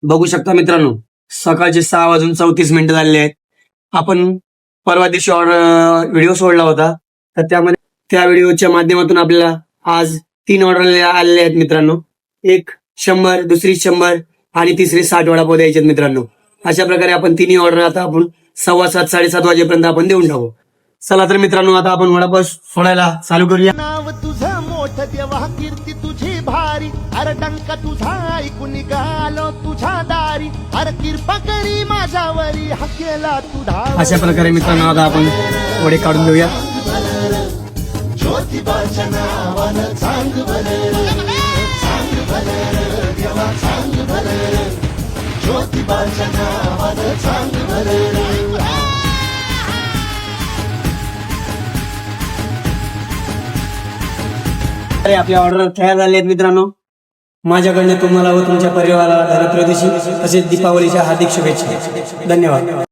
बघू शकता मित्रांनो, सकाळचे 6:34 झालेले आहेत. आपण परवा दिवशी व्हिडिओ सोडला होता, तर त्या व्हिडिओच्या माध्यमातून आपल्याला आज 3 ऑर्डर आलेले आहेत मित्रांनो. एक 100, दुसरी 100 आणि तिसरी 60 वडापाव द्यायचे आहेत मित्रांनो. अशा प्रकारे आपण तिन्ही ऑर्डर आता आपण 7:15 7:30 वाजेपर्यंत आपण देऊन टाकू. चला तर मित्रांनो, आता आपण वडापाव सोडायला चालू करूया. नाव तुझं मोठ देवा, कीर्ती तुझी भारी, अरे डंका तुझा ऐकून निघालो तुझ्या दारी, अरे कृपा करी माझ्यावरी हकेला तुझा. अशा प्रकारे मित्रांनो आता आपण वडे काढून घेऊया. ज्योतिबाच्या नावानं चांग भलं, चांग भलं देवा, चांग भलं, ज्योतिबाच्या नावानं चांग भलं. अरे आपल्या ऑर्डर तयार झाले आहेत मित्रांनो. माझ्याकडनं तुम्हाला व तुमच्या परिवाराला धनत्रयोदशी तसेच दीपावलीच्या हार्दिक शुभेच्छा. धन्यवाद.